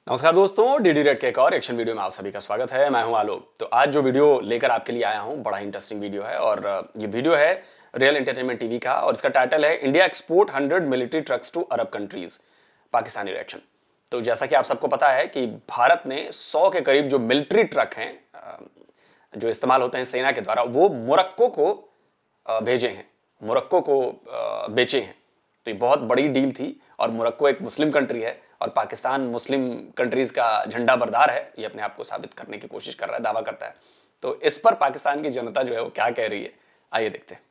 नमस्कार दोस्तों, DD red के एक और एक्शन वीडियो में आप सभी का स्वागत है। मैं हूं आलोक। तो आज जो वीडियो लेकर आपके लिए आया हूं बड़ा इंटरेस्टिंग वीडियो है और ये वीडियो है रियल एंटरटेनमेंट टीवी का और इसका टाइटल है India export 100 military trucks to Arab countries, Pakistani reaction. तो जैसा कि आप सबको पता है कि भारत ने 100 के करीब जो मिलिट्री ट्रक हैं जो इस्तेमाल होते हैं सेना के द्वारा, वो मोरक्को को भेजे हैं, मोरक्को को बेचे हैं। तो ये बहुत बड़ी डील थी और मोरक्को एक मुस्लिम कंट्री है और पाकिस्तान मुस्लिम कंट्रीज का झंडा बरदार है, ये अपने आप को साबित करने की कोशिश कर रहा है, दावा करता है। तो इस पर पाकिस्तान की जनता जो है वो क्या कह रही है, आइए देखते हैं।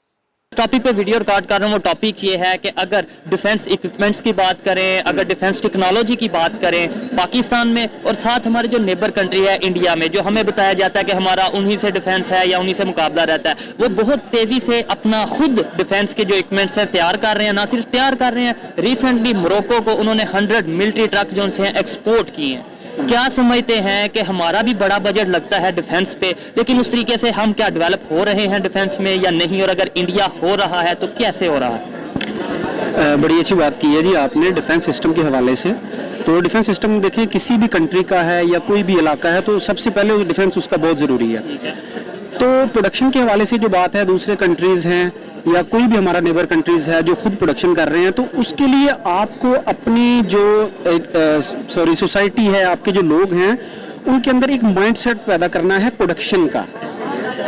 टॉपिक पे वीडियो रिकॉर्ड कर रहा हूँ। वो टॉपिक ये है कि अगर डिफेंस इक्विपमेंट्स की बात करें, अगर डिफेंस टेक्नोलॉजी की बात करें पाकिस्तान में और साथ हमारे जो नेबर कंट्री है इंडिया में, जो हमें बताया जाता है कि हमारा उन्हीं से डिफेंस है या उन्हीं से मुकाबला रहता है, वो बहुत तेजी से अपना खुद डिफेंस के जो इक्विपमेंट्स हैं तैयार कर रहे हैं। ना सिर्फ तैयार कर रहे हैं, रिसेंटली मोरक्को को उन्होंने 100 मिलिट्री ट्रक जो उनसे एक्सपोर्ट किए हैं। क्या समझते हैं कि हमारा भी बड़ा बजट लगता है डिफेंस पे, लेकिन उस तरीके से हम क्या डेवलप हो रहे हैं डिफेंस में या नहीं, और अगर इंडिया हो रहा है तो कैसे हो रहा है? बड़ी अच्छी बात की है जी आपने डिफेंस सिस्टम के हवाले से। तो डिफेंस सिस्टम देखें किसी भी कंट्री का है या कोई भी इलाका है तो सबसे पहले डिफेंस उसका बहुत ज़रूरी है। तो प्रोडक्शन के हवाले से जो बात है, दूसरे कंट्रीज़ हैं या कोई भी हमारा नेबर कंट्रीज़ है जो खुद प्रोडक्शन कर रहे हैं, तो उसके लिए आपको अपनी जो सोसाइटी है, आपके जो लोग हैं, उनके अंदर एक माइंडसेट पैदा करना है प्रोडक्शन का।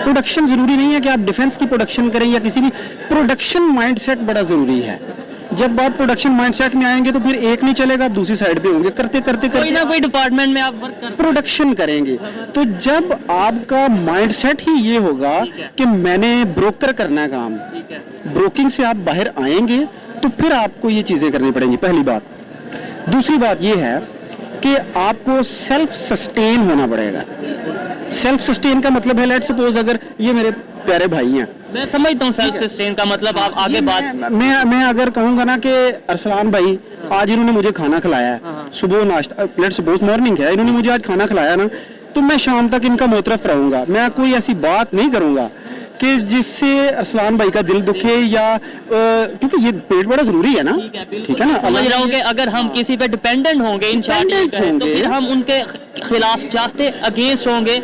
प्रोडक्शन ज़रूरी नहीं है कि आप डिफेंस की प्रोडक्शन करें या किसी भी, प्रोडक्शन माइंडसेट बड़ा ज़रूरी है। जब आप प्रोडक्शन माइंडसेट में आएंगे तो फिर एक नहीं चलेगा, आप दूसरी साइड पे होंगे, करते करते कोई ना कोई डिपार्टमेंट में आप वर्क कर प्रोडक्शन करेंगे। तो जब आपका माइंडसेट ही ये होगा कि मैंने ब्रोकर करना है काम, ब्रोकिंग से आप बाहर आएंगे तो फिर आपको ये चीज़ें करनी पड़ेंगी, पहली बात। दूसरी बात ये है कि आपको सेल्फ सस्टेन होना पड़ेगा। सेल्फ सस्टेन का मतलब है, लेट सपोज अगर ये मेरे प्यारे भाई हैं, मैं समझता हूँ सेल्फ सस्टेन का मतलब आप आगे बात। मैं अगर कहूँगा ना कि अरसलान भाई आज इन्होंने मुझे खाना खिलाया है, सुबह नाश्ता, लेट सपोज मॉर्निंग है, इन्होंने मुझे आज खाना खिलाया ना, तो मैं शाम तक इनका मोतरफ रहूंगा। मैं कोई ऐसी बात नहीं करूंगा कि जिससे अरसलान भाई का दिल दुखे या क्योंकि ये पेट बड़ा जरूरी है ना, ठीक है ना। समझ रहा हूँ कि अगर हम किसी पे डिपेंडेंट होंगे इन तो फिर हम उनके खिलाफ चाहते अगेंस्ट होंगे,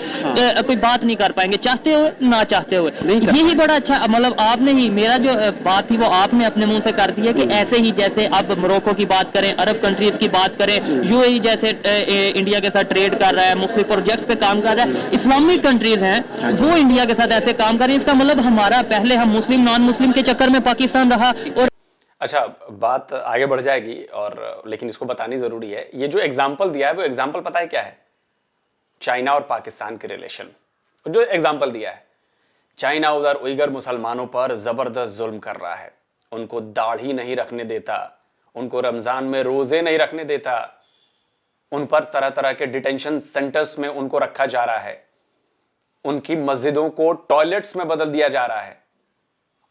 कोई बात नहीं कर पाएंगे, चाहते हुए ना चाहते हुए। यही बड़ा अच्छा, मतलब आपने ही मेरा जो बात थी वो आपने अपने मुंह से कर दी है कि ऐसे ही जैसे अब मोरक्को की बात करें, अरब कंट्रीज की बात करें, यूएई जैसे इंडिया के साथ ट्रेड कर रहा है, मुख्तलिफ प्रोजेक्ट्स पे काम कर रहा है, इस्लामिक कंट्रीज हैं वो इंडिया के साथ ऐसे काम कर रही है। इसका मतलब हमारा पहले हम मुस्लिम नॉन मुस्लिम के चक्कर में पाकिस्तान रहा। और अच्छा, बात आगे बढ़ जाएगी और लेकिन इसको बतानी जरूरी है। ये जो एग्जाम्पल दिया है वो एग्जाम्पल पता है क्या है? चाइना और पाकिस्तान के रिलेशन जो एग्जाम्पल दिया है। चाइना उधर उइगर मुसलमानों पर जबरदस्त जुल्म कर रहा है, उनको दाढ़ी नहीं रखने देता, उनको रमजान में रोजे नहीं रखने देता, उन पर तरह तरह के डिटेंशन सेंटर्स में उनको रखा जा रहा है, उनकी मस्जिदों को टॉयलेट्स में बदल दिया जा रहा है।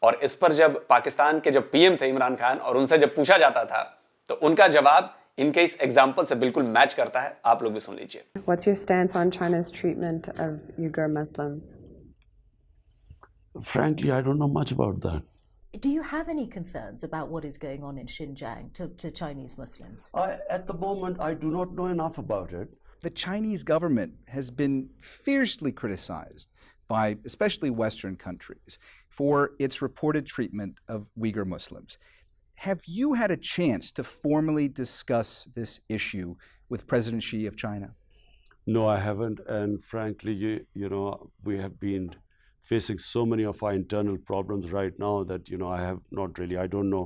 और इस पर जब पाकिस्तान के जब पीएम थे इमरान खान, और उनसे जब पूछा जाता था तो उनका जवाब इनके इस एग्जाम्पल से बिल्कुल मैच करता है। आप लोग भी सुन लीजिए। What's your stance on China's treatment of Uyghur Muslims? Frankly, I don't know much about that. Do you have any concerns about what is going on in Xinjiang to Chinese Muslims? At the moment, I do not know enough about it. The Chinese government has been fiercely criticized by especially Western countries for its reported treatment of Uyghur Muslims. Have you had a chance to formally discuss this issue with President Xi of China? No, I haven't. And frankly, you know, we have been facing so many of our internal problems right now that, you know, I have not really, I don't know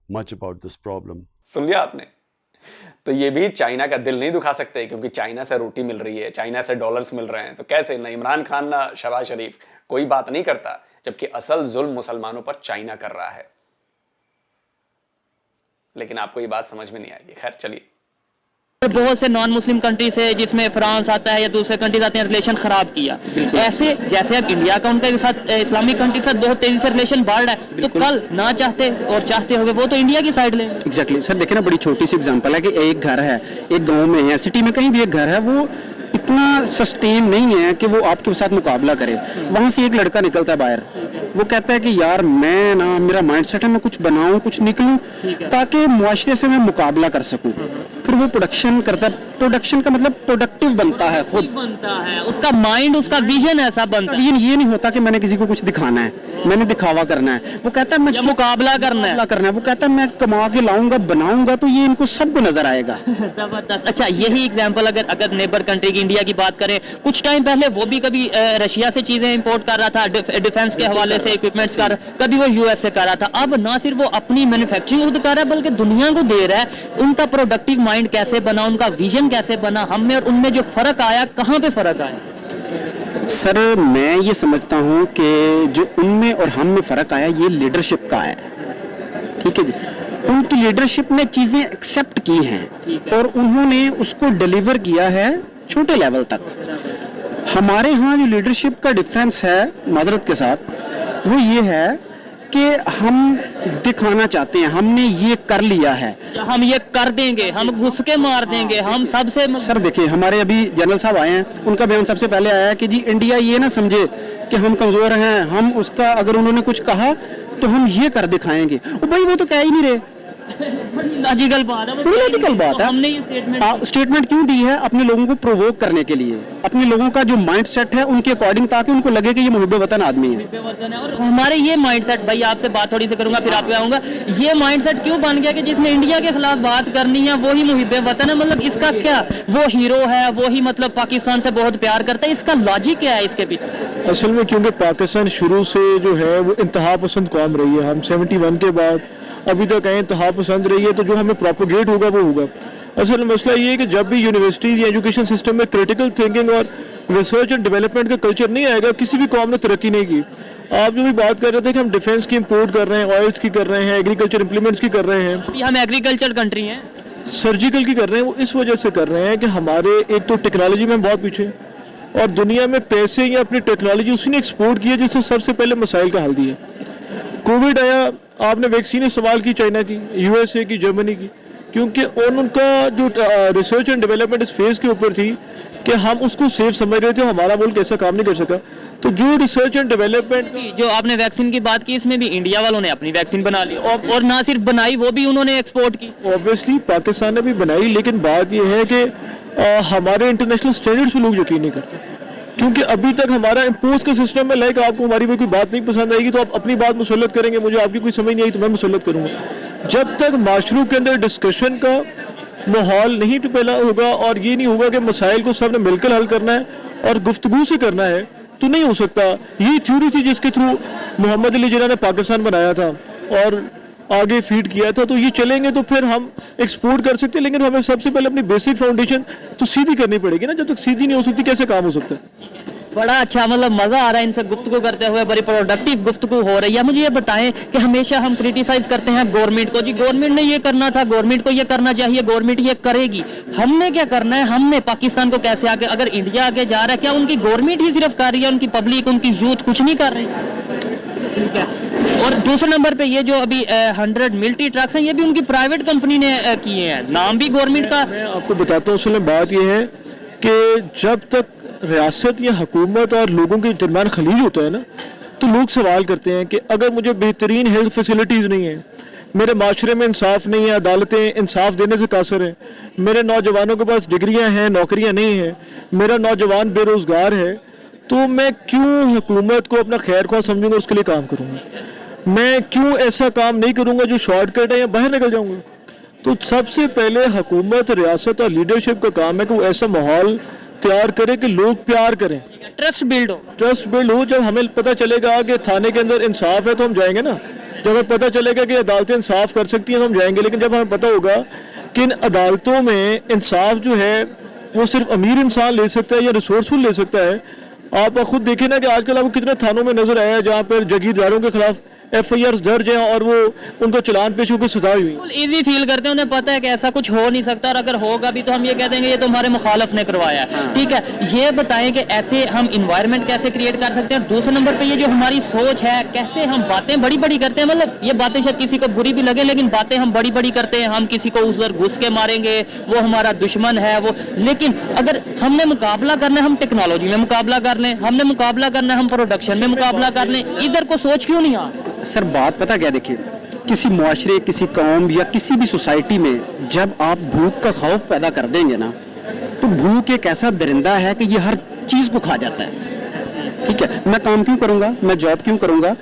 much about this problem. सुन लिया आपने? तो ये भी China का दिल नहीं दुखा सकते क्योंकि चाइना से रोटी मिल रही है, चाइना से डॉलर्स मिल रहे हैं। तो कैसे ना इमरान खान ना शहबाज शरीफ कोई बात नहीं करता, जबकि असल जुल्म मुसलमानों पर चाइना कर रहा है। लेकिन आपको ये बात समझ में नहीं आएगी। खैर चलिए। बहुत से नॉन मुस्लिम कंट्री से, जिसमें फ्रांस आता है या दूसरे कंट्रीज आते हैं, रिलेशन खराब किया। ऐसे जैसे अब इंडिया का उनके साथ इस्लामिक कंट्री के साथ बहुत तेजी से रिलेशन बढ़ रहा है, तो कल ना चाहते और चाहते हुए वो तो इंडिया की साइड लेंगे। एग्जैक्टली सर, देखिए ना, बड़ी छोटी सी एग्जांपल है कि एक घर है, एक गांव में है, सिटी में कहीं भी एक घर है, वो इतना सस्टेन नहीं है कि वो आपके साथ मुकाबला करे। वहां से एक लड़का निकलता है बाहर, वो कहता है कि यार मैं ना, मेरा माइंडसेट है मैं कुछ बनाऊं, कुछ निकलूं ताकि मुआशरे से मैं मुकाबला कर सकूं। फिर फिर वो प्रोडक्शन करता है। प्रोडक्शन का मतलब प्रोडक्टिव बनता है खुद, बनता है उसका माइंड, उसका विजन ऐसा बनता है। ये नहीं होता कि मैंने किसी को कुछ दिखाना है, मैंने दिखावा करना है। वो कहता है मैं मुकाबला करना है, वो कहता है मैं कमा के लाऊंगा, बनाऊंगा, तो ये इनको सबको नजर आएगा। जबरदस्त। अच्छा, यही एग्जांपल अगर नेबर कंट्री की इंडिया की बात करें, कुछ टाइम पहले वो भी कभी रशिया से चीजें इंपोर्ट कर रहा था, डिफेंस के हवाले से इक्विपमेंट्स कर, कभी वो यूएस से कर रहा था। अब ना सिर्फ वो अपनी मैन्युफैक्चरिंग खुद कर रहा है बल्कि दुनिया को दे रहा है। उनका प्रोडक्टिव माइंड कैसे बना, उनका विजन कैसे बना, हम में और उनमें जो फर्क आया, कहाँ पे फर्क आया? सर मैं ये समझता हूँ कि जो उनमें और हम में फर्क आया ये लीडरशिप का है। ठीक है जी, उनकी लीडरशिप ने चीजें एक्सेप्ट की हैं और उन्होंने उसको डिलीवर किया है छोटे लेवल तक। हमारे यहाँ जो लीडरशिप का डिफरेंस है माजरत के साथ, वो ये है कि हम दिखाना चाहते हैं हमने ये कर लिया है, हम ये कर देंगे, हम घुस के मार देंगे, हम सबसे। सर देखिए, हमारे अभी जनरल साहब आए हैं, उनका बयान सबसे पहले आया है कि जी इंडिया ये ना समझे कि हम कमजोर हैं, हम उसका अगर उन्होंने कुछ कहा तो हम ये कर दिखाएंगे। ओ भाई वो तो कह ही नहीं रहे। लॉजिकल बात है, लॉजिकल बात है। हमने ये स्टेटमेंट क्यों दी है? अपने लोगों को प्रोवोक करने के लिए, अपने लोगों का जो माइंड सेट है उनके अकॉर्डिंग, ताकि उनको लगे कि ये मुहिब्बे वतन आदमी है। और हमारे ये माइंडसेट, भाई आपसे बात थोड़ी सी करूंगा फिर आप पे आऊंगा, ये माइंडसेट क्यों बन गया कि जिसने इंडिया के खिलाफ बात करनी है वही मुहिब्बे वतन है? मतलब इसका क्या, वो हीरो है, वो ही मतलब पाकिस्तान से बहुत प्यार करता है, इसका लॉजिक क्या है इसके पीछे? असल में क्योंकि पाकिस्तान शुरू से जो है वो इंतहा पसंद कौम रही है। हम 71 के बाद अभी तक इंतहा पसंद रही है, तो जो हमें प्रोपोगेट होगा वो होगा। असल में मसला ये है कि जब भी यूनिवर्सिटीज़ या एजुकेशन सिस्टम में क्रिटिकल थिंकिंग और रिसर्च एंड डेवलपमेंट का कल्चर नहीं आएगा, किसी भी कौम ने तरक्की नहीं की। आप जो भी बात कर रहे थे कि हम डिफेंस की इंपोर्ट कर रहे हैं, ऑयल्स की कर रहे हैं, एग्रीकल्चर इंप्लीमेंट्स की कर रहे हैं, हम एग्रीकल्चर कंट्री हैं, सर्जिकल की कर रहे हैं, वो इस वजह से कर रहे हैं कि हमारे एक तो टेक्नोलॉजी में बहुत पीछे, और दुनिया में पैसे या अपनी टेक्नोलॉजी उसी ने एक्सपोर्ट की है जिसने सबसे पहले मसाइल का हल दिया। कोविड आया, आपने वैक्सीन इस्तेमाल की चाइना की, यूएसए की, जर्मनी की, क्योंकि उनका जो रिसर्च एंड डेवलपमेंट इस फेज के ऊपर थी कि हम उसको सेफ समझ रहे थे, हमारा मुल्क ऐसा काम नहीं कर सका। तो जो रिसर्च एंड डेवलपमेंट, जो आपने वैक्सीन की बात की, इसमें भी इंडिया वालों ने अपनी वैक्सीन बना ली, और ना सिर्फ बनाई, वो भी उन्होंने एक्सपोर्ट की। ऑब्वियसली पाकिस्तान ने भी बनाई, लेकिन बात यह है कि हमारे इंटरनेशनल स्टैंडर्ड्स पे लोग यकीन नहीं करते, क्योंकि अभी तक हमारा इम्पोज का सिस्टम है। लाइक आपको हमारी कोई बात नहीं पसंद आएगी तो आप अपनी बात मुसल्लत करेंगे, मुझे आपकी कोई समझ नहीं आई तो मैं मुसल्लत करूंगा। जब तक माशरू के अंदर डिस्कशन का माहौल नहीं पैदा होगा और ये नहीं होगा कि मसाइल को सब ने मिलकर हल करना है और गुफ्तगू से करना है, तो नहीं हो सकता। यही थ्योरी थी जिसके थ्रू मोहम्मद अली जिन्ना ने पाकिस्तान बनाया था और आगे फीड किया था। तो ये चलेंगे तो फिर हम एक्सपोर्ट कर सकते हैं, लेकिन हमें सबसे पहले अपनी बेसिक फाउंडेशन तो सीधी करनी पड़ेगी ना। जब तक सीधी नहीं हो सकती कैसे काम हो सकता है? बड़ा अच्छा, मतलब मजा आ रहा है इनसे गुफ्तगू करते हुए, बड़ी प्रोडक्टिव गुफ्तगू हो रही है। मुझे ये बताएं कि हमेशा हम क्रिटिसाइज करते हैं गवर्नमेंट को, जी गवर्नमेंट ने ये करना था, गवर्नमेंट को ये करना चाहिए, गवर्नमेंट ये करेगी। हमने क्या करना है? हमने पाकिस्तान को कैसे आगे, अगर इंडिया आगे जा रहा है, क्या उनकी गवर्नमेंट ही सिर्फ कर रही है, उनकी पब्लिक, उनकी यूथ कुछ नहीं कर रही? ठीक है। और दूसरे नंबर पे ये जो अभी 100 मिलिट्री ट्रक्स हैं, ये भी उनकी प्राइवेट कंपनी ने किए हैं, नाम भी गवर्नमेंट का। मैं आपको बताता हूँ, असल में बात यह है कि जब तक रियासत या हुकूमत और लोगों के दरमियान खलीज होता है ना, तो लोग सवाल करते हैं कि अगर मुझे बेहतरीन हेल्थ फैसिलिटीज़ नहीं है, मेरे माशरे में इंसाफ नहीं है, अदालतें इंसाफ देने से कासर हैं, मेरे नौजवानों के पास डिग्रियां हैं, नौकरियां नहीं हैं, मेरा नौजवान बेरोज़गार है, तो मैं क्यों हुकूमत को अपना खैर ख्वाह समझूंगा, उसके लिए काम करूंगा? मैं क्यों ऐसा काम नहीं करूंगा जो शॉर्टकट है या बाहर निकल जाऊंगा? तो सबसे पहले हुकूमत, रियासत और लीडरशिप का काम है कि वो ऐसा माहौल तैयार करे कि लोग प्यार करें, ट्रस्ट बिल्ड हो। ट्रस्ट बिल्ड हो। जब हमें पता चलेगा कि थाने के अंदर इंसाफ है तो हम जाएंगे ना, जब हमें पता चलेगा कि अदालतें इंसाफ कर सकती हैं तो हम जाएंगे। लेकिन जब हमें पता होगा कि इन अदालतों में इंसाफ जो है वो सिर्फ अमीर इंसान ले सकता है या रिसोर्सफुल ले सकता है, आप खुद देखें ना कि आजकल आपको कितने थानों में नजर आया है जहाँ पर जागीरदारों के खिलाफ FIR दर्ज हैं और वो उनको चलान पेश होकर सजा हुई। इजी फील करते हैं, उन्हें पता है कि ऐसा कुछ हो नहीं सकता, और अगर होगा भी तो हम ये कह देंगे ये तो हमारे मुखालिफ ने करवाया। ठीक है, ये बताएं कि ऐसे हम इन्वायरमेंट कैसे क्रिएट कर सकते हैं। दूसरे नंबर पे ये जो हमारी सोच है, कहते हम बातें बड़ी बड़ी करते हैं, मतलब ये बातें शायद किसी को बुरी भी लगे, लेकिन बातें हम बड़ी बड़ी करते हैं, हम किसी को उधर घुस के मारेंगे, वो हमारा दुश्मन है वो। लेकिन अगर हमने मुकाबला करना है, हम टेक्नोलॉजी में मुकाबला कर लें, हमने मुकाबला करना है, हम प्रोडक्शन में मुकाबला कर लें, इधर को सोच क्यों नहीं आ? सर बात पता क्या, देखिए किसी मुआशरे, किसी कौम या किसी भी सोसाइटी में जब आप भूख का खौफ पैदा कर देंगे ना, तो भूख एक ऐसा दरिंदा है कि ये हर चीज़ को खा जाता है। ठीक है, मैं काम क्यों करूँगा, मैं जॉब क्यों करूँगा,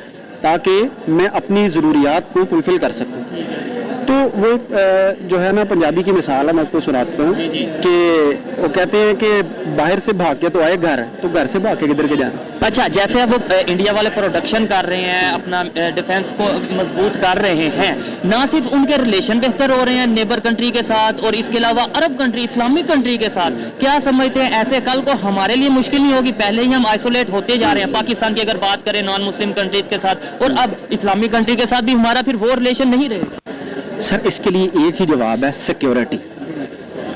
ताकि मैं अपनी ज़रूरियात को फुलफ़िल कर सकूँ। तो वो जो है ना, पंजाबी की मिसाल है, मैं आपको सुनाता हूँ कि वो कहते हैं कि बाहर से भाग के तो आए घर, तो घर से भाग के किधर के जाना। अच्छा, जैसे अब वो इंडिया वाले प्रोडक्शन कर रहे हैं, अपना डिफेंस को मजबूत कर रहे हैं, ना सिर्फ उनके रिलेशन बेहतर हो रहे हैं नेबर कंट्री के साथ, और इसके अलावा अरब कंट्री, इस्लामिक कंट्री के साथ, क्या समझते हैं ऐसे कल को हमारे लिए मुश्किल नहीं होगी? पहले ही हम आइसोलेट होते जा रहे हैं पाकिस्तान की अगर बात करें, नॉन मुस्लिम कंट्रीज के साथ, और अब इस्लामिक कंट्री के साथ भी हमारा फिर वो रिलेशन नहीं रहेगा। सर, इसके लिए एक ही जवाब है, सिक्योरिटी।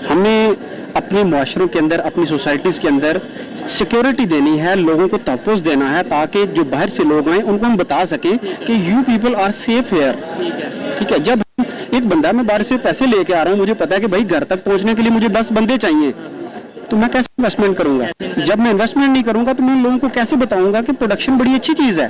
हमें अपने मुआशरों के अंदर, अपनी सोसाइटीज़ के अंदर सिक्योरिटी देनी है, लोगों को तहफ़्फ़ुज़ देना है, ताकि जो बाहर से लोग आएँ उनको हम बता सकें कि you people are safe here. ठीक है, जब एक बंदा, मैं बाहर से पैसे लेके आ रहा हूँ, मुझे पता है कि भाई घर तक पहुँचने के लिए मुझे 10 बंदे चाहिए, तो मैं कैसे इन्वेस्टमेंट करूंगा? जब मैं इन्वेस्टमेंट नहीं करूंगा तो मैं लोगों को कैसे बताऊंगा कि प्रोडक्शन बड़ी अच्छी चीज़ है,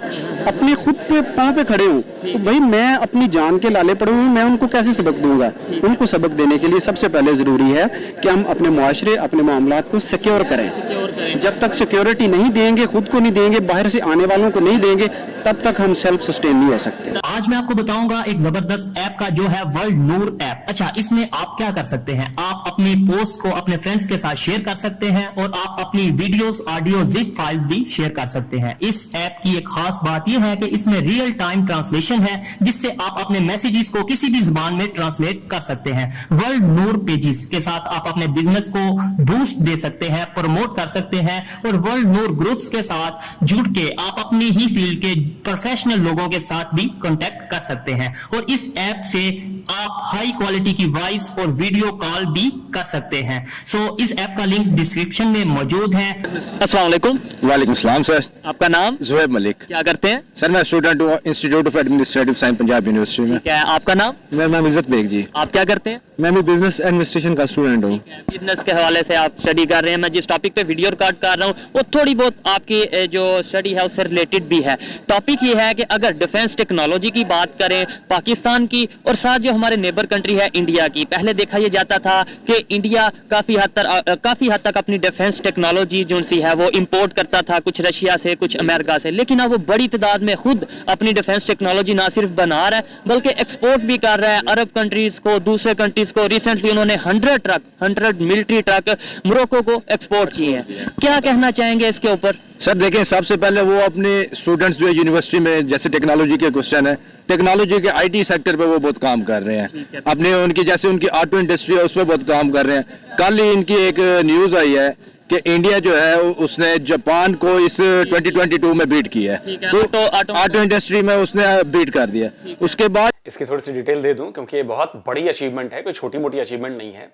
अपने खुद पे पाँव पे खड़े हूँ, तो भाई मैं अपनी जान के लाले पड़े हूँ, मैं उनको कैसे सबक दूंगा? उनको सबक देने के लिए सबसे पहले ज़रूरी है कि हम अपने मुआशरे, अपने मामलात को सिक्योर करें। जब तक सिक्योरिटी नहीं देंगे, खुद को नहीं देंगे, बाहर से आने वालों को नहीं देंगे, तब तक हम सेल्फ सस्टेन नहीं हो सकते। आज मैं आपको बताऊंगा एक जबरदस्त ऐप का, जो है वर्ल्ड नूर ऐप। अच्छा, इसमें आप क्या कर सकते हैं? आप अपनी पोस्ट को अपने फ्रेंड्स के साथ शेयर कर सकते हैं, और आप अपनी वीडियोस, ऑडियो, जिप फाइल्स भी शेयर कर सकते हैं। इस ऐप की एक खास बात यह है कि इसमें रियल टाइम ट्रांसलेशन है, जिससे आप अपने मैसेजेस को किसी भी जुबान में ट्रांसलेट कर सकते हैं। वर्ल्ड नूर पेजेस के साथ आप अपने बिजनेस को बूस्ट दे सकते हैं, प्रमोट कर सकते हैं, और वर्ल्ड नूर ग्रुप्स के साथ जुड़ के आप अपनी ही फील्ड के प्रोफेशनल लोगों के साथ भी कांटेक्ट कर सकते हैं। और इस ऐप से आप हाई क्वालिटी की वॉइस और वीडियो कॉल भी कर सकते हैं। सो इस ऐप का लिंक डिस्क्रिप्शन में मौजूद है। अस्सलाम वालेकुम। वालेकुम सलाम सर। आपका नाम? जुहैब मलिक। क्या करते हैं? सर मैं स्टूडेंट हूँ institute of administrative science Punjab university में। क्या है आपका नाम? मेरा नाम इज्जत बेग जी। आप क्या करते हैं? मैं भी बिजनेस एडमिनिस्ट्रेशन का स्टूडेंट हूँ। बिजनेस के हवाले से आप स्टडी कर रहे हैं। मैं जिस टॉपिक पे वीडियो रिकॉर्ड कर रहा हूँ वो थोड़ी बहुत आपकी जो स्टडी है उससे रिलेटेड भी है। टॉपिक ये है कि अगर डिफेंस टेक्नोलॉजी की बात करें पाकिस्तान की और साथ जो हमारे नेबर कंट्री है इंडिया की, पहले देखा यह जाता था कि इंडिया काफी हद तक अपनी डिफेंस टेक्नोलॉजी जो सी है वो इंपोर्ट करता था, कुछ रशिया से, कुछ अमेरिका से, लेकिन अब वो बड़ी तादाद में खुद अपनी डिफेंस टेक्नोलॉजी ना सिर्फ बना रहा है बल्कि एक्सपोर्ट भी कर रहा है अरब कंट्रीज को, दूसरे कंट्रीज को। रिसेंटली उन्होंने 100 मिलिट्री ट्रक मोरक्को को एक्सपोर्ट किए हैं। क्या कहना चाहेंगे इसके ऊपर? सर देखें, सबसे पहले वो अपने स्टूडेंट्स जो है यूनिवर्सिटी में, जैसे टेक्नोलॉजी के क्वेश्चन है, टेक्नोलॉजी के आईटी सेक्टर पे वो बहुत काम कर रहे हैं। अपने उनकी जैसे उनकी ऑटो इंडस्ट्री है उस पर बहुत काम कर रहे हैं। कल ही इनकी एक न्यूज आई है कि इंडिया जो है उसने जापान को इस 2022 में बीट किया है, तो ऑटो इंडस्ट्री में उसने बीट कर दिया। उसके बाद इसकी थोड़ी सी डिटेल दे दूं क्योंकि ये बहुत बड़ी अचीवमेंट है, कोई छोटी मोटी अचीवमेंट नहीं है।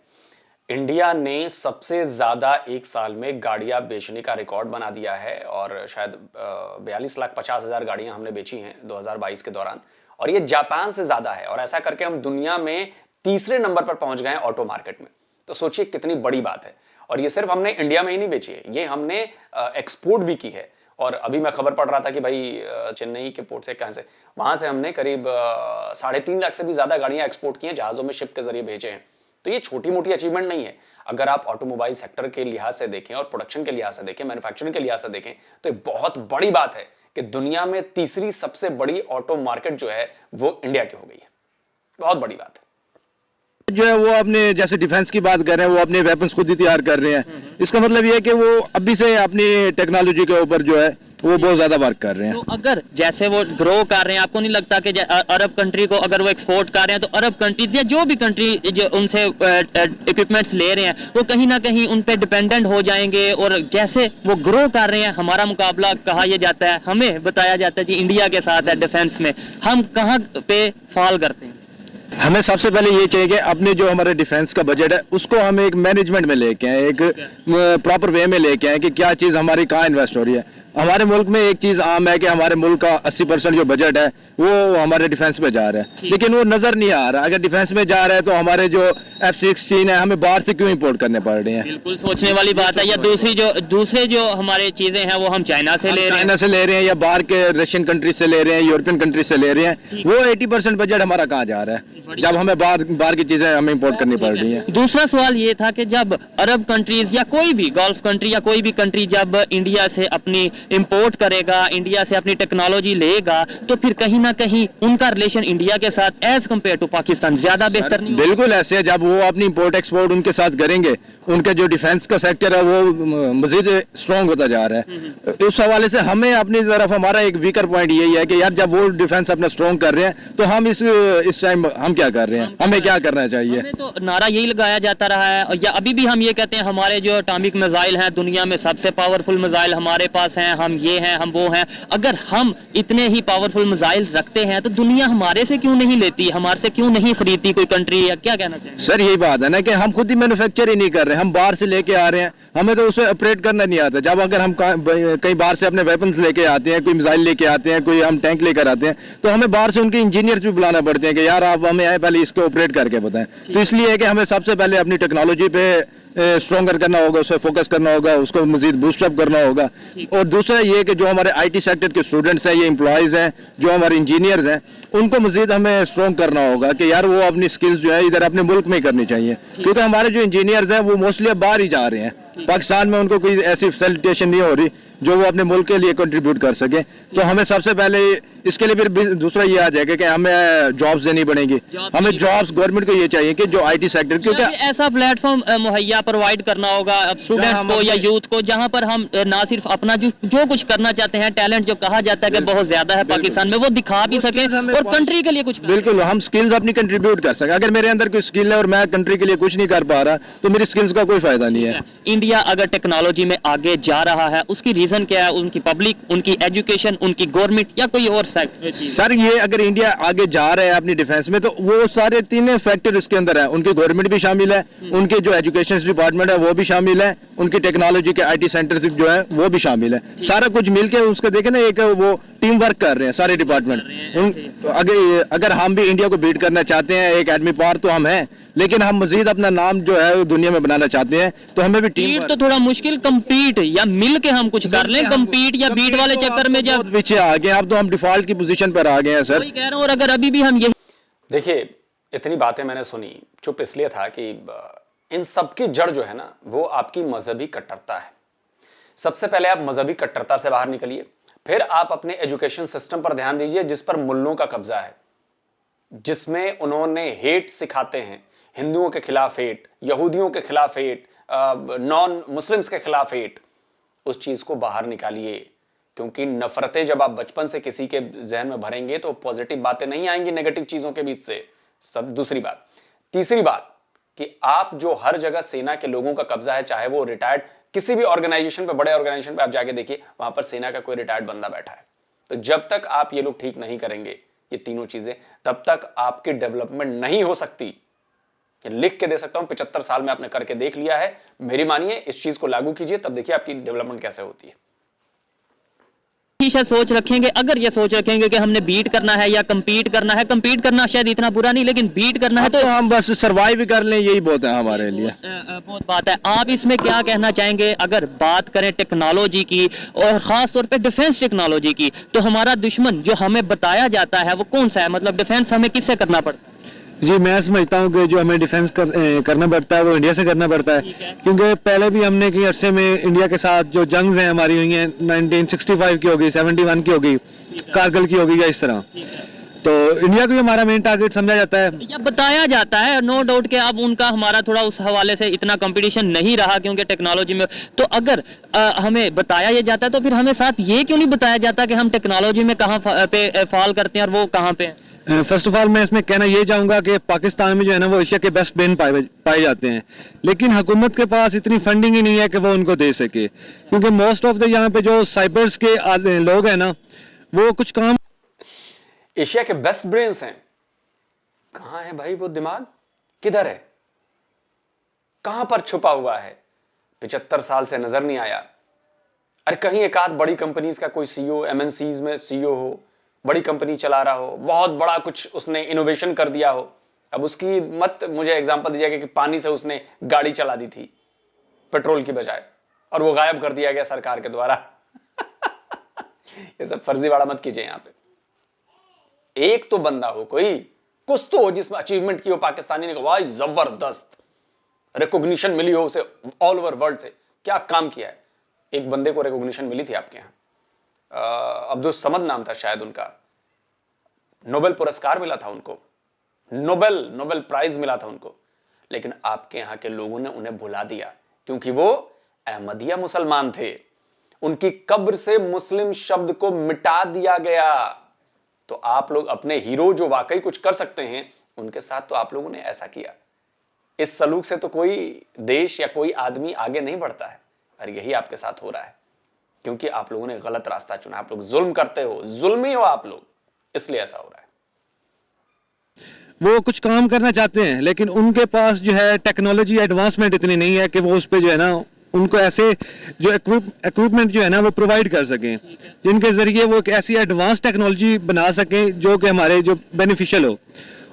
इंडिया ने सबसे ज्यादा एक साल में गाड़ियां बेचने का रिकॉर्ड बना दिया है और शायद 42,50,000 गाड़ियां हमने बेची हैं 2022 के दौरान, और ये जापान से ज्यादा है। और ऐसा करके हम दुनिया में तीसरे नंबर पर पहुंच गए हैं ऑटो मार्केट में। तो सोचिए कितनी बड़ी बात है। और ये सिर्फ हमने इंडिया में ही नहीं बेची है, ये हमने एक्सपोर्ट भी की है। और अभी मैं खबर पढ़ रहा था कि भाई चेन्नई के पोर्ट से, कहां से, वहां से हमने करीब 3.5 लाख से भी ज्यादा गाड़ियां एक्सपोर्ट की हैं, जहाजों में शिप के जरिए भेजे हैं। तो ये छोटी मोटी अचीवमेंट नहीं है। अगर आप ऑटोमोबाइल सेक्टर के लिहाज से देखें और प्रोडक्शन के लिहाज से देखें, मैन्युफैक्चरिंग के लिहाज से देखें, तो ये बहुत बड़ी बात है कि दुनिया में तीसरी सबसे बड़ी ऑटो मार्केट जो है वो इंडिया की हो गई है। बहुत बड़ी बात है। जो है वो अपने जैसे डिफेंस की बात कर रहे हैं, वो अपने वेपन्स खुद ही तैयार कर रहे हैं। इसका मतलब ये है कि वो अभी से अपनी टेक्नोलॉजी के ऊपर जो है वो बहुत ज्यादा वर्क कर रहे हैं। तो अगर जैसे वो ग्रो कर रहे हैं, आपको नहीं लगता कि अरब कंट्री को अगर वो एक्सपोर्ट कर रहे हैं तो अरब कंट्रीज या जो भी कंट्री जो उनसे इक्विपमेंट्स ले रहे हैं वो कहीं ना कहीं उन पे डिपेंडेंट हो जाएंगे? और जैसे वो ग्रो कर रहे हैं, हमारा मुकाबला कहा यह जाता है, हमें बताया जाता है कि इंडिया के साथ है डिफेंस में, हम कहाँ पे फॉल करते हैं? हमें सबसे पहले ये चाहिए कि अपने जो हमारे डिफेंस का बजट है उसको हम एक मैनेजमेंट में लेके आए, एक प्रॉपर वे में लेके आए कि क्या चीज़ हमारी कहाँ इन्वेस्ट हो रही है। हमारे मुल्क में एक चीज आम है कि हमारे मुल्क का 80% जो बजट है वो हमारे डिफेंस में जा रहा है, लेकिन वो नजर नहीं आ रहा। अगर डिफेंस में जा रहा है तो हमारे जो F-16 है हमें बाहर से क्यों इंपोर्ट करने पड़ रहे हैं? बिल्कुल सोचने वाली बात है। या दूसरे जो हमारे चीजें हैं वो हम चाइना से ले रहे हैं या बाहर के रशियन कंट्री से ले रहे हैं, यूरोपियन कंट्री से ले रहे हैं। वो 80% बजट हमारा कहाँ जा रहा है जब हमें बाहर की चीजें हमें इंपोर्ट करनी पड़ रही है। दूसरा सवाल ये था कि जब अरब कंट्रीज या कोई भी गल्फ कंट्री या कोई भी कंट्री जब इंडिया से अपनी इंपोर्ट करेगा, इंडिया से अपनी टेक्नोलॉजी लेगा, तो फिर कहीं ना कहीं उनका रिलेशन इंडिया के साथ एज कम्पेयर टू पाकिस्तान ज्यादा बेहतर नहीं? बिल्कुल ऐसे है, जब वो अपनी इंपोर्ट एक्सपोर्ट उनके साथ करेंगे, उनका जो डिफेंस का सेक्टर है वो मजीद स्ट्रॉन्ग होता जा रहा है। उस हवाले से हमें अपनी तरफ हमारा एक वीकर पॉइंट यही है कि यार जब वो डिफेंस अपना स्ट्रॉन्ग कर रहे हैं तो हम इस टाइम हम क्या कर रहे हैं, हमें क्या करना चाहिए? हमें तो नारा यही लगाया जाता रहा है, या अभी भी हम ये कहते हैं हमारे जो एटॉमिक मिसाइल हैं दुनिया में सबसे पावरफुल मिसाइल हमारे पास हैं, हम ये हैं हम वो हैं। अगर हम इतने ही पावरफुल मिसाइल रखते हैं तो दुनिया हमारे से क्यों नहीं लेती, हमारे से क्यों नहीं खरीदती कोई कंट्री? या क्या कहना चाहिए सर? यही बात है ना कि हम खुद ही मैन्युफैक्चर ही नहीं कर रहे, हम बाहर से लेके आ रहे हैं, हमें तो उसे ऑपरेट करना नहीं आता। जब अगर हम कहीं बाहर से अपने वेपन्स लेके आते हैं, कोई मिसाइल लेके आते हैं, कोई हम टैंक लेकर आते हैं, तो हमें बाहर से उनके इंजीनियर्स भी बुलाना पड़ते हैं कि यार आप हमें आए पहले इसको ऑपरेट करके बताएं। तो इसलिए है कि हमें सबसे पहले अपनी टेक्नोलॉजी पे स्ट्रॉन्गर करना होगा, उस पर फोकस करना होगा, उसको मजीद बूस्टअप करना होगा। और दूसरा ये कि जो हमारे IT सेक्टर के स्टूडेंट्स हैं, ये एम्प्लॉयज़ हैं, जो हमारे इंजीनियर्स हैं, उनको मजीद हमें स्ट्रॉन्ग करना होगा कि यार वो अपनी स्किल्स जो है इधर अपने मुल्क में ही करनी चाहिए, क्योंकि हमारे जो इंजीनियर्स हैं वो मोस्टली अब बाहर ही जा रहे हैं। पाकिस्तान में उनको कोई ऐसी फैसिलिटेशन नहीं हो रही जो वो अपने मुल्क के लिए कंट्रीब्यूट कर सके। तो हमें सबसे पहले इसके लिए फिर दूसरा ये आ जाएगा कि हमें जॉब्स देनी पड़ेंगी, हमें जॉब्स गवर्नमेंट को ये चाहिए कि जो IT सेक्टर, क्योंकि ऐसा प्लेटफॉर्म मुहैया प्रोवाइड करना होगा स्टूडेंट्स को या यूथ को, जहां पर हम ना सिर्फ अपना जो कुछ करना चाहते हैं, टैलेंट जो कहा जाता है कि बहुत ज्यादा है पाकिस्तान में, वो दिखा भी सके और कंट्री के लिए कुछ बिल्कुल हम स्किल्स अपनी कंट्रीब्यूट कर सके। अगर मेरे अंदर कोई स्किल है और मैं कंट्री के लिए कुछ नहीं कर पा रहा तो मेरी स्किल्स का कोई फायदा नहीं है। इंडिया अगर टेक्नोलॉजी में आगे जा रहा है उसकी रीजन क्या है? उनकी पब्लिक, उनकी एजुकेशन, उनकी गवर्नमेंट या कोई और सर? ये अगर इंडिया आगे जा रहा है अपनी डिफेंस में तो वो सारे तीन फैक्टर इसके अंदर है। उनकी गवर्नमेंट भी शामिल है, उनके जो एजुकेशन डिपार्टमेंट है वो भी शामिल है, उनकी टेक्नोलॉजी के IT सेंटर्स जो है वो भी शामिल है। सारा कुछ मिलके उसके देखे ना, एक वो टीम वर्क कर रहे हैं सारे डिपार्टमेंट। अगर हम भी इंडिया को बीट करना चाहते हैं, एक एडमी पावर तो हम हैं, लेकिन हम मजीद अपना नाम जो है दुनिया में बनाना चाहते हैं, तो हमें भी टीम तो थोड़ा मुश्किल, कम्पीट या मिल के हम कुछ कर लें। कम्पीट या बीट वाले चक्कर में जब पीछे आ गए, अब तो हम डिफॉल्ट की पोजीशन पर आ गए हैं सर। कह रहा हूं, और अगर अभी भी हम यही देखिए, इतनी बातें मैंने सुनी, चुप इसलिए था कि इन सब की जड़ जो है ना वो आपकी मजहबी कट्टरता है। सबसे पहले आप मजहबी कट्टरता से बाहर निकलिए, फिर आप अपने एजुकेशन सिस्टम पर ध्यान दीजिए जिस पर मुल्लों का कब्जा है, जिसमें उन्होंने हेट सिखाते हैं, हिंदुओं के खिलाफ हेट, यहूदियों के खिलाफ हेट, नॉन मुस्लिम्स के खिलाफ हेट। उस चीज को बाहर निकालिए, क्योंकि नफरतें जब आप बचपन से किसी के जहन में भरेंगे तो पॉजिटिव बातें नहीं आएंगी नेगेटिव चीजों के बीच से। सब दूसरी बात। तीसरी बात कि आप जो हर जगह सेना के लोगों का कब्जा है, चाहे वो रिटायर्ड किसी भी ऑर्गेनाइजेशन पे, बड़े ऑर्गेनाइजेशन पे आप जाके देखिए, वहां पर सेना का कोई रिटायर्ड बंदा बैठा है। तो जब तक आप ये लोग ठीक नहीं करेंगे ये तीनों चीजें, तब तक आपकी डेवलपमेंट नहीं हो सकती। ये लिख के दे सकता हूं, 75 साल में आपने करके देख लिया है। मेरी मानिए, इस चीज को लागू कीजिए, तब देखिए आपकी डेवलपमेंट कैसे होती है। शायद सोच रखेंगे, अगर ये सोच रखेंगे कि हमने बीट करना है या कंपीट करना है, कंपीट करना शायद इतना बुरा नहीं, लेकिन बीट करना है तो हम बस सरवाइव ही कर लें, यही बहुत है हमारे लिए। बहुत बात है। आप इसमें क्या कहना चाहेंगे? अगर बात करें टेक्नोलॉजी की और खास तौर पे डिफेंस टेक्नोलॉजी की, तो हमारा दुश्मन जो हमें बताया जाता है वो कौन सा है? मतलब डिफेंस हमें किससे करना पड़ता है? जी, मैं समझता हूँ कि जो हमें डिफेंस करना पड़ता है वो इंडिया से करना पड़ता है, क्योंकि पहले भी हमने कई अरसे में इंडिया के साथ जो जंग्स हैं हमारी हुई हैं, 1965 की होगी, 71 की होगी, कारगिल की होगी, या इस तरह। तो इंडिया को हमारा मेन टारगेट समझा जाता है या बताया जाता है। नो डाउट कि अब उनका हमारा थोड़ा उस हवाले से इतना कंपटीशन नहीं रहा, क्योंकि टेक्नोलॉजी में। तो अगर हमें बताया ये जाता है तो फिर हमें साथ ये क्यों नहीं बताया जाता कि हम टेक्नोलॉजी में कहाँ पे फॉल करते हैं और वो कहाँ पे? फर्स्ट ऑफ ऑल मैं इसमें कहना ये चाहूँगा कि पाकिस्तान में जो है ना वो एशिया के बेस्ट ब्रेन पाए जाते हैं, लेकिन हुकूमत के पास इतनी फंडिंग ही नहीं है कि वो उनको दे सके, क्योंकि मोस्ट ऑफ द यहाँ पे जो साइबर्स के लोग हैं ना वो कुछ काम। एशिया के बेस्ट ब्रेन्स हैं, कहाँ है भाई वो दिमाग? किधर है? कहां पर छुपा हुआ है? 75 साल से नजर नहीं आया। अरे कहीं एक आध बड़ी कंपनीज का कोई सीईओ, एमएनसीज में सीईओ हो, बड़ी कंपनी चला रहा हो, बहुत बड़ा कुछ उसने इनोवेशन कर दिया हो, अब उसकी मत मुझे एग्जांपल दीजिएगा कि पानी से उसने गाड़ी चला दी थी पेट्रोल की बजाय और वो गायब कर दिया गया सरकार के द्वारा। ये सब फर्जीवाड़ा मत कीजिए यहां पे। एक तो बंदा हो, कोई कुछ तो हो जिसमें अचीवमेंट की हो, पाकिस्तानी ने कहा जबरदस्त रिकॉग्निशन मिली हो उसे ऑल ओवर वर्ल्ड से, क्या काम किया है। एक बंदे को रिकॉग्निशन मिली थी आपके यहां, अब्दुल समद नाम था शायद उनका, नोबेल पुरस्कार मिला था उनको, नोबेल प्राइज मिला था उनको, लेकिन आपके यहां के लोगों ने उन्हें भुला दिया क्योंकि वो अहमदिया मुसलमान थे। उनकी कब्र से मुस्लिम शब्द को मिटा दिया गया। तो आप लोग अपने हीरो जो वाकई कुछ कर सकते हैं उनके साथ तो आप लोगों ने ऐसा किया। इस सलूक से तो कोई देश या कोई आदमी आगे नहीं बढ़ता है, और यही आपके साथ हो रहा है क्योंकि आप लोगों ने गलत रास्ता चुना। आप लोग जुल्म करते हो, जुल्मी हो आप लोग, इसलिए ऐसा हो रहा है। वो कुछ काम करना चाहते हैं लेकिन उनके पास जो है टेक्नोलॉजी एडवांसमेंट इतनी नहीं है कि वो उस पर जो है ना उनको ऐसे जो इक्विपमेंट जो है ना वो प्रोवाइड कर सकें जिनके जरिए वो एक ऐसी एडवांस टेक्नोलॉजी बना सकें जो कि हमारे जो बेनिफिशियल हो।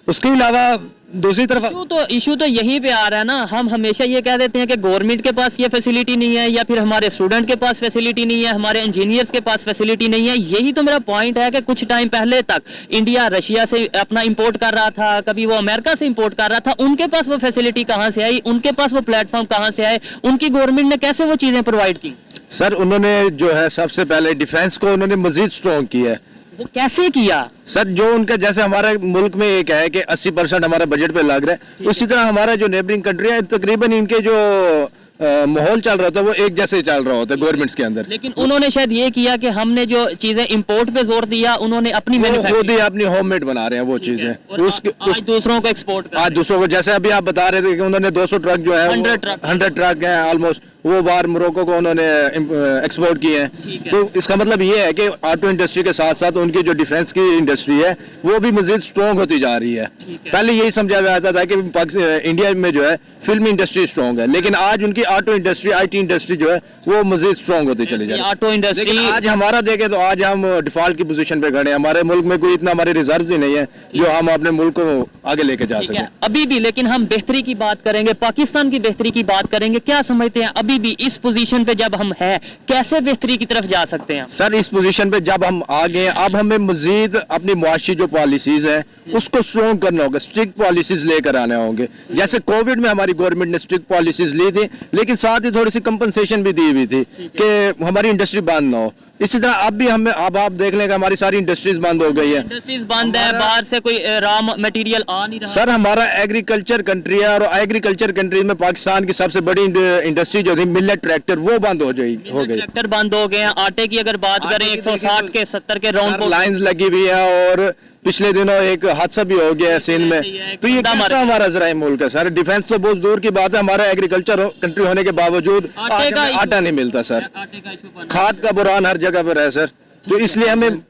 उसके अलावा दूसरी तरफ इशू तो यहीं पे आ रहा है ना, हम हमेशा ये कह देते हैं कि गवर्नमेंट के पास ये फैसिलिटी नहीं है, या फिर हमारे स्टूडेंट के पास फैसिलिटी नहीं है, हमारे इंजीनियर्स के पास फैसिलिटी नहीं है। यही तो मेरा पॉइंट है कि कुछ टाइम पहले तक इंडिया रशिया से अपना इंपोर्ट कर रहा था, कभी वो अमेरिका से इंपोर्ट कर रहा था, उनके पास वो फैसिलिटी कहाँ से आई, उनके पास वो प्लेटफॉर्म कहाँ से आए, उनकी गवर्नमेंट ने कैसे वो चीजें प्रोवाइड की। सर उन्होंने जो है सबसे पहले डिफेंस को उन्होंने मजीद स्ट्रॉन्ग किया है। वो कैसे किया सर? जो उनका जैसे हमारे मुल्क में एक है कि 80% हमारा बजट पे लग रहा है, उसी तरह हमारा जो नेबरिंग कंट्री है तकरीबन इनके जो माहौल चल रहा होता है वो एक जैसे चल रहा होता है गवर्नमेंट्स के अंदर। लेकिन उन्होंने शायद ये किया कि हमने जो चीजें इंपोर्ट पे जोर दिया, उन्होंने अपनी खुद ही अपनी होममेड बना रहे हैं वो चीजें, आज दूसरों को एक्सपोर्ट आज दूसरों को। जैसे अभी आप बता रहे थे कि उन्होंने 200 ट्रक जो है 100 ट्रक है ऑलमोस्ट, वो बाहर मोरक्को को उन्होंने एक्सपोर्ट किए हैं। तो इसका मतलब ये है कि ऑटो इंडस्ट्री के साथ साथ उनकी जो डिफेंस की इंडस्ट्री है वो भी मजीद स्ट्रॉन्ग होती जा रही है। पहले यही समझा जाता था कि इंडिया में जो है फिल्म इंडस्ट्री स्ट्रॉन्ग है, लेकिन आज उनकी ऑटो इंडस्ट्री, आईटी इंडस्ट्री जो है वो मजीद स्ट्रॉन्ग होती चली जा रही है। ऑटो इंडस्ट्री आज हमारा देखे तो आज हम डिफॉल्ट की पोजीशन पे खड़े हैं। हमारे मुल्क में कोई इतना हमारे रिजर्व ही नहीं है जो हम अपने मुल्क को आगे लेके जा सकें अभी भी। लेकिन हम बेहतरी की बात करेंगे, पाकिस्तान की बेहतरी की बात करेंगे, क्या समझते हैं अभी भी इस पोजीशन पे जब हम हैं कैसे बेहतरी की तरफ जा सकते हैं? सर इस पोजीशन पे जब हम आ गए, अब हमें मजीद अपनी मुआशी जो पॉलिसीज है उसको स्ट्रॉन्ग करना होगा, स्ट्रिक्ट पॉलिसीज लेकर आने होंगे। जैसे कोविड में हमारी गवर्नमेंट ने स्ट्रिक्ट पॉलिसीज ली थी, लेकिन साथ ही थोड़ी सी कंपनसेशन भी दी हुई थी कि हमारी इंडस्ट्री बंद ना हो। इसी तरह अब भी हमें, अब आप देख लें कि हमारी सारी इंडस्ट्रीज बंद हो गई है, इंडस्ट्रीज बंद है, बाहर से कोई रॉ मटेरियल आ नहीं रहा। सर हमारा एग्रीकल्चर कंट्री है और एग्रीकल्चर कंट्री में पाकिस्तान की सबसे बड़ी इंडस्ट्री जो थी मिलेट ट्रैक्टर, वो बंद हो गई। ट्रैक्टर बंद हो गए हैं। आटे की अगर बात करें 160 के 70 के राउंड लाइंस लगी हुई है, और पिछले दिनों एक हादसा भी हो गया है सिंध में। तो ये कैसा हमारा जराए मुल्क है सर? डिफेंस तो बहुत दूर की बात है, हमारा एग्रीकल्चर कंट्री होने के बावजूद आटा नहीं मिलता सर, खाद का बुरान हर जगह पर है सर। तो इसलिए हमें,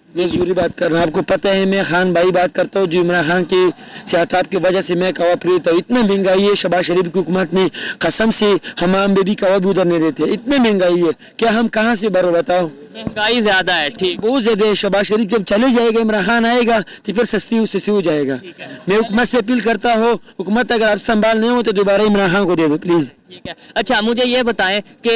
मैं जरूरी बात कर रहा हूँ, आपको पता है मैं खान भाई बात करता हूँ जो इमरान खान की सियासत की वजह से मैं कवा फ्री था। इतना महंगाई है, शहबाज शरीफ की हुकूमत ने कसम से हमाम बेबी कवा भी उधर नहीं देते, इतनी महंगाई है, क्या हम कहाँ से भरो बताओ? महंगाई ज्यादा है, ठीक बहुत ज्यादा है। शहबाज शरीफ जब चले जाएगा, इमरान खान आएगा तो फिर सस्ती हो जाएगा। मैं हुकूमत से अपील करता हूँ, हुकूमत अगर आप संभाल नहीं हो तो दोबारा इमरान खान को दे दो प्लीज। ठीक है। अच्छा मुझे ये बताएं कि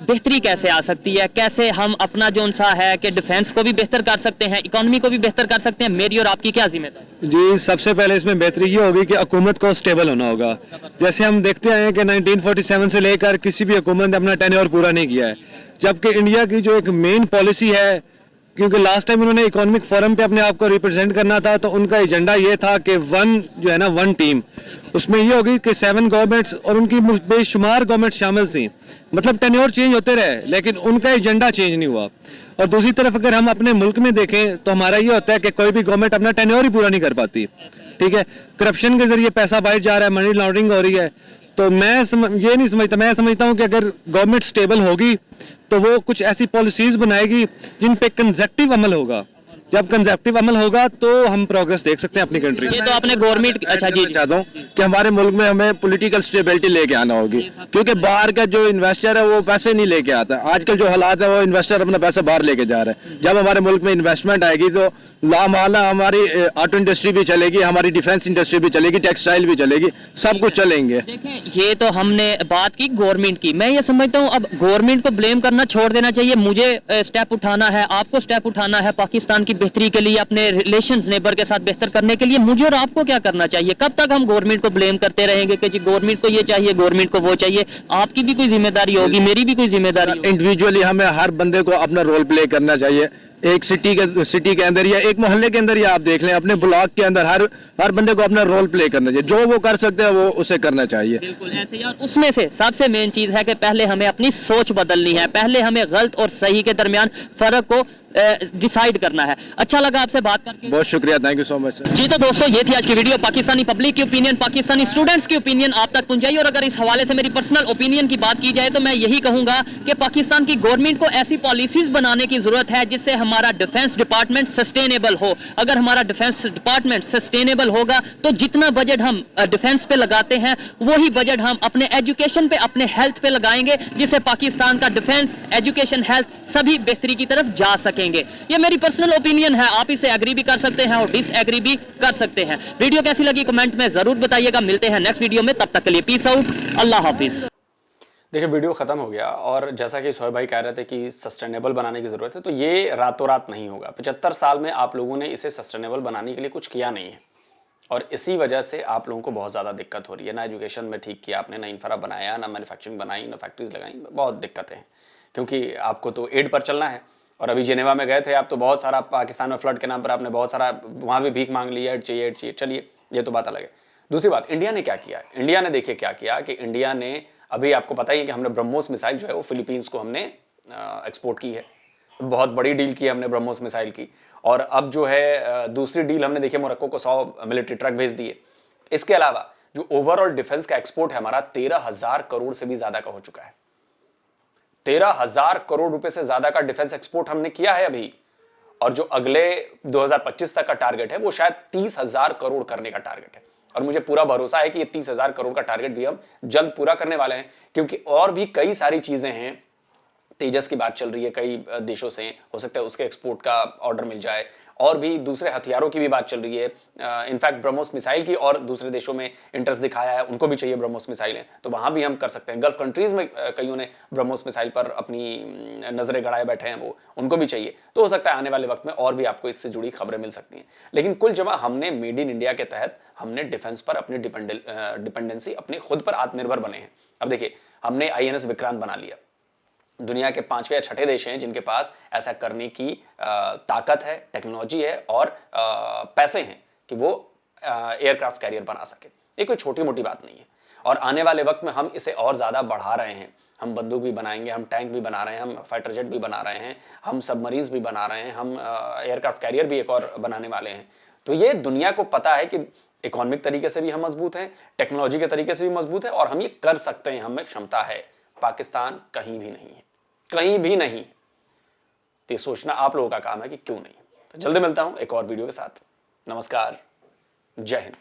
बेहतरी कैसे आ सकती है, कैसे हम अपना जो सा है कि डिफेंस को भी बेहतर कर सकते हैं, इकोनॉमी को भी बेहतर कर सकते हैं? मेरी और आपकी क्या जिम्मेदारी? जी सबसे पहले इसमें बेहतरी ये होगी कि हुकूमत को स्टेबल होना होगा। जैसे हम देखते हैं कि 1947 से लेकर किसी भी हुकूमत ने अपना टेन्योर पूरा नहीं किया है, जबकि इंडिया की जो एक मेन पॉलिसी है, क्योंकि लास्ट टाइम उन्होंने इकोनॉमिक फोरम पे अपने आप को रिप्रेजेंट करना था, तो उनका एजेंडा ये था कि वन टीम, उसमें ये होगी कि 7 गवर्नमेंट्स और उनकी बेशुमार गवर्नमेंट शामिल थी। मतलब टेन्योर चेंज होते रहे लेकिन उनका एजेंडा चेंज नहीं हुआ। और दूसरी तरफ अगर हम अपने मुल्क में देखें तो हमारा ये होता है कि कोई भी गवर्नमेंट अपना टेन्योर ही पूरा नहीं कर पाती। ठीक है, करप्शन के जरिए पैसा बाहर जा रहा है, मनी लॉन्ड्रिंग हो रही है। तो मैं समझता हूँ कि अगर गवर्नमेंट स्टेबल होगी तो वो कुछ ऐसी पॉलिसीज बनाएगी जिन पे कंसेक्टिव अमल होगा, जब कंजर्वेटिव अमल होगा तो हम प्रोग्रेस देख सकते हैं अपनी कंट्री में। ये तो आपने गवर्नमेंट अच्छा जी चाहता हूँ कि हमारे मुल्क में हमें पॉलिटिकल स्टेबिलिटी लेके आना होगी, क्योंकि बाहर का जो इन्वेस्टर है वो पैसे नहीं लेके आता। आजकल जो हालात है वो इन्वेस्टर अपना पैसा बाहर लेके जा रहा है। जब हमारे मुल्क में इन्वेस्टमेंट आएगी तो लामाला हमारी ऑटो इंडस्ट्री भी चलेगी, हमारी डिफेंस इंडस्ट्री भी चलेगी, टेक्सटाइल भी चलेगी, सब कुछ चलेंगे। देखें ये तो हमने बात की गवर्नमेंट की, मैं ये समझता हूँ अब गवर्नमेंट को ब्लेम करना छोड़ देना चाहिए। मुझे स्टेप उठाना है, आपको स्टेप उठाना है पाकिस्तान की बेहतरी के लिए, अपने रिलेशंस नेबर के साथ बेहतर करने के लिए। मुझे और आपको क्या करना चाहिए? कब तक हम गवर्नमेंट को ब्लेम करते रहेंगे कि जी गवर्नमेंट को ये चाहिए, गवर्नमेंट को वो चाहिए? आपकी भी कोई जिम्मेदारी होगी, मेरी भी कोई जिम्मेदारी होगी। इंडिविजुअली हमें हर बंदे को अपना रोल प्ले करना चाहिए। एक सिटी के अंदर या एक मोहल्ले के अंदर या आप देख लें, अपने ब्लॉक के अंदर हर बंदे को अपना रोल प्ले करना चाहिए। जो वो कर सकते हैं वो उसे करना चाहिए। बिल्कुल ऐसे ही। और उसमें से सबसे मेन चीज है कि पहले हमें अपनी सोच बदलनी है, पहले हमें गलत और सही के दरमियान फर्क को डिसाइड करना है। अच्छा लगा आपसे बात करके, बहुत शुक्रिया, थैंक यू सो मच। जी तो दोस्तों ये थी आज की वीडियो। पाकिस्तानी पब्लिक की ओपिनियन, पाकिस्तानी स्टूडेंट्स की ओपिनियन आप तक पहुंचाई। और अगर इस हवाले से मेरी पर्सनल ओपिनियन की बात की जाए तो मैं यही कहूंगा कि पाकिस्तान की गवर्नमेंट को ऐसी पॉलिसीज बनाने की जरूरत है जिससे हमारा डिफेंस डिपार्टमेंट सस्टेनेबल हो। अगर हमारा डिफेंस डिपार्टमेंट सस्टेनेबल होगा तो जितना बजट हम डिफेंस पे लगाते हैं वही बजट हम अपने एजुकेशन पे, अपने हेल्थ पे लगाएंगे, जिससे पाकिस्तान का डिफेंस, एजुकेशन, हेल्थ सभी बेहतरी की तरफ जा सके। ये मेरी पर्सनल ओपिनियन है, आप इसे एग्री भी कर सकते हैं और डिसएग्री भी कर सकते हैं। वीडियो कैसी लगी कमेंट में जरूर बताइएगा। मिलते हैं नेक्स्ट वीडियो में, तब तक के लिए पीस आउट, अल्लाह हाफिज। देखिए वीडियो खत्म हो गया और जैसा कि सोहेब भाई कह रहे थे कि सस्टेनेबल बनाने की जरूरत है, तो ये रातों रात नहीं होगा। 75 साल में आप लोगों ने इसे सस्टेनेबल बनाने के लिए कुछ किया नहीं है और इसी वजह से आप लोगों को बहुत ज़्यादा दिक्कत हो रही है। ना एजुकेशन में ठीक किया आपने, ना इंफ्रा बनाया, ना मैन्युफैक्चरिंग बनाई, ना फैक्ट्रीज लगाई। बहुत दिक्कतें हैं क्योंकि आपको तो एड पर चलना है। और अभी जेनेवा में गए थे आप, तो बहुत सारा पाकिस्तान में फ्लड के नाम पर आपने बहुत सारा वहाँ भी भीख मांग ली, एड चाहिए, एड चाहिए। चलिए ये तो बात अलग है। दूसरी बात, इंडिया ने क्या किया है? इंडिया ने देखिए क्या किया कि इंडिया ने अभी आपको पता ही है कि हमने ब्रह्मोस मिसाइल जो है वो फिलीपींस को हमने एक्सपोर्ट की है। बहुत बड़ी डील की हमने ब्रह्मोस मिसाइल की। और अब जो है दूसरी डील हमने देखिए मोरक्को को 100 मिलिट्री ट्रक भेज दिए। इसके अलावा जो ओवरऑल डिफेंस का एक्सपोर्ट है हमारा 13,000 करोड़ से भी ज्यादा का हो चुका है। 13,000 करोड़ रुपए से ज्यादा का डिफेंस एक्सपोर्ट हमने किया है अभी। और जो अगले 2025 तक का टारगेट है वो शायद 30,000 करोड़ करने का टारगेट है। और मुझे पूरा भरोसा है कि ये 30,000 करोड़ का टारगेट भी हम जल्द पूरा करने वाले हैं, क्योंकि और भी कई सारी चीजें हैं। तेजस की बात चल रही है कई देशों से, हो सकता है उसके एक्सपोर्ट का ऑर्डर मिल जाए। और भी दूसरे हथियारों की भी बात चल रही है। इनफैक्ट ब्रह्मोस मिसाइल की और दूसरे देशों में इंटरेस्ट दिखाया है, उनको भी चाहिए ब्रह्मोस मिसाइलें, तो वहां भी हम कर सकते हैं। गल्फ कंट्रीज में कईयों ने ब्रह्मोस मिसाइल पर अपनी नजरें गड़ाए बैठे हैं, वो उनको भी चाहिए। तो हो सकता है आने वाले वक्त में और भी आपको इससे जुड़ी खबरें मिल सकती हैं। लेकिन कुल जमा हमने मेड इन इंडिया के तहत हमने डिफेंस पर अपनी डिपेंडेंसी, अपने खुद पर आत्मनिर्भर बने हैं। अब देखिए हमने INS विक्रांत बना लिया। दुनिया के 5वें या 6ठे देश हैं जिनके पास ऐसा करने की ताकत है, टेक्नोलॉजी है और पैसे हैं कि वो एयरक्राफ्ट कैरियर बना सके। ये कोई छोटी मोटी बात नहीं है। और आने वाले वक्त में हम इसे और ज़्यादा बढ़ा रहे हैं। हम बंदूक भी बनाएंगे, हम टैंक भी बना रहे हैं, हम फाइटर जेट भी बना रहे हैं, हम सबमरीन्स भी बना रहे हैं, हम एयरक्राफ्ट कैरियर भी एक और बनाने वाले हैं। तो ये दुनिया को पता है कि इकोनॉमिक तरीके से भी हम मजबूत हैं, टेक्नोलॉजी के तरीके से भी मजबूत है और हम ये कर सकते हैं, हमें क्षमता है। पाकिस्तान कहीं भी नहीं है, कहीं भी नहीं। तो सोचना आप लोगों का काम है कि क्यों नहीं। तो जल्दी मिलता हूं एक और वीडियो के साथ। नमस्कार, जय हिंद।